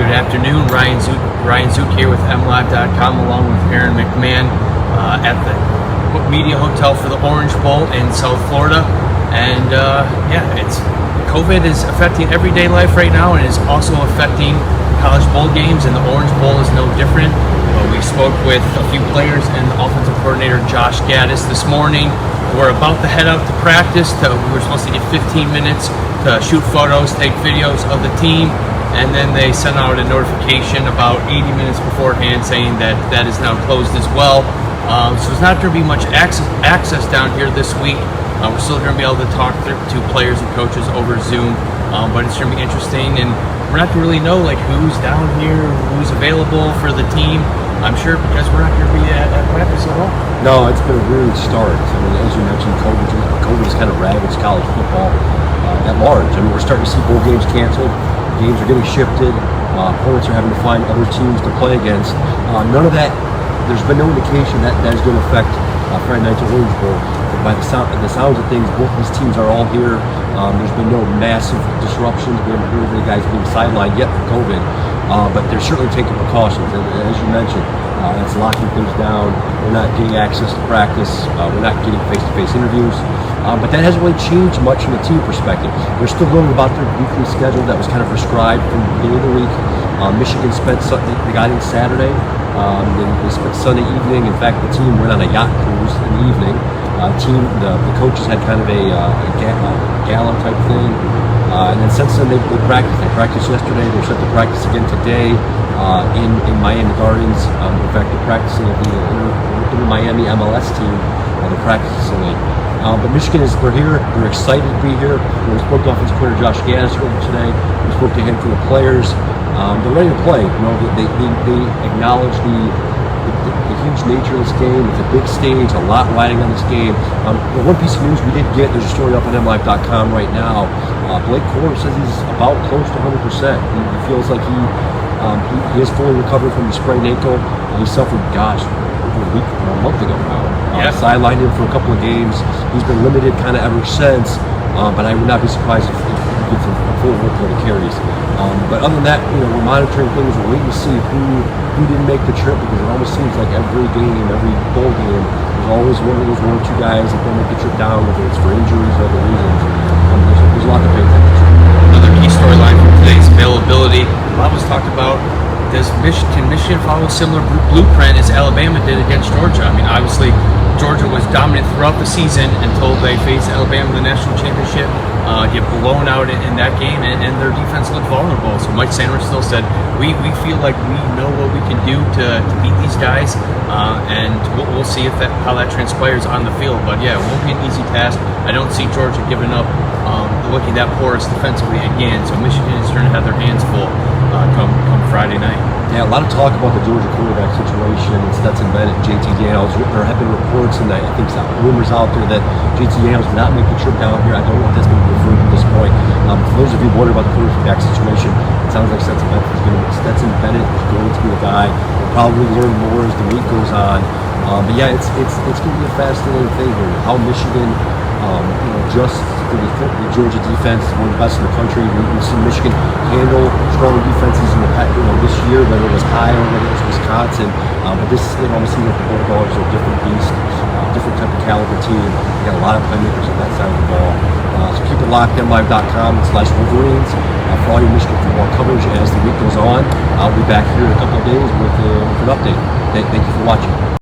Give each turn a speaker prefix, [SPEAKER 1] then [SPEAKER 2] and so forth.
[SPEAKER 1] Good afternoon, Ryan Zuke here with MLive.com along with Aaron McMann at the Media Hotel for the Orange Bowl in South Florida. And COVID is affecting everyday life right now and is also affecting college bowl games, and the Orange Bowl is no different. We spoke with a few players and offensive coordinator Josh Gaddis this morning. We're about to head out to practice. We were supposed to get 15 minutes to shoot photos, take videos of the team, and then they sent out a notification about 80 minutes beforehand saying that that is now closed as well. So there's not going to be much access down here this week. We're still going to be able to talk to players and coaches over Zoom, but it's going to be interesting, and we're not going to really know who's down here, who's available for the team. I'm sure because we're not going to be at practice at all.
[SPEAKER 2] No, it's been a weird start. I mean, as you mentioned, COVID has kind of ravaged college football at large. I mean, we're starting to see bowl games canceled. Games are getting shifted. Opponents are having to find other teams to play against. None of that. There's been no indication that is going to affect Friday night's Orange Bowl. By the sounds of things, both these teams are all here. There's been no massive disruptions. We haven't heard of any guys being sidelined yet for COVID, but they're certainly taking precautions. And as you mentioned, it's locking things down. We're not getting access to practice. We're not getting face-to-face interviews. But that hasn't really changed much from a team perspective. They're still going about their weekly schedule that was kind of prescribed from the beginning of the week. Michigan spent they got in Saturday. They spent Sunday evening. In fact, the team went on a yacht cruise in the evening. The coaches had kind of a gala type thing. And then since then, they practiced. They practiced yesterday. They're set to practice again today in Miami Gardens. In fact, they're practicing at the Miami MLS team on the practice facility. But Michigan they're here. They're excited to be here. We spoke to offensive coordinator Josh Gaddis earlier today. We spoke to a handful of players. They're ready to play. You know, they acknowledge the huge nature of this game. It's a big stage, a lot riding on this game. The one piece of news we did get, there's a story up on MLive.com right now. Blake Corum says he's about close to 100%. He feels like he is fully recovered from the sprained ankle. He suffered, over a month ago now. Sidelined him for a couple of games. He's been limited kind of ever since, but I would not be surprised if he gets a full workload of carries. But other than that, we're monitoring things. We're waiting to see who didn't make the trip, because it almost seems like every game, every bowl game, there's always one of those 1 or 2 guys that don't make the trip down, whether it's for injuries or other reasons. There's a lot to pay attention to.
[SPEAKER 1] Another key storyline from today's availability. A lot was talked about. Can Michigan follow a similar blueprint as Alabama did against Georgia? I mean, obviously, Georgia was dominant throughout the season until they faced Alabama in the national championship, get blown out in that game, and their defense looked vulnerable. So Mike Sanders still said, we feel like we know what we can do to beat these guys, and we'll see how that transpires on the field. But yeah, it won't be an easy task. I don't see Georgia giving up, looking that porous defensively again. So Michigan is going to have their hands full come Friday night.
[SPEAKER 2] Yeah, a lot of talk about the Georgia quarterback situation and Stetson Bennett and JT Daniels. There have been reports and I think some rumors out there that JT Daniels did not make the trip down here. I don't know if that's been confirmed at this point. For those of you wondering about the quarterback situation, it sounds like Stetson Bennett is going to be the guy. We'll probably learn more as the week goes on. But yeah, it's going to be a fascinating thing here. How Michigan just the Georgia defense is one of the best in the country. We've seen Michigan handle strong defenses in the past, this year, whether it was Iowa, whether it was Wisconsin. But this, it almost seems like the Bulldogs are a different beast, different type of caliber team. We got a lot of playmakers on that side of the ball. So keep it locked, MLive.com/Wolverines for all your Michigan football coverage as the week goes on. I'll be back here in a couple of days with an update. Thank you for watching.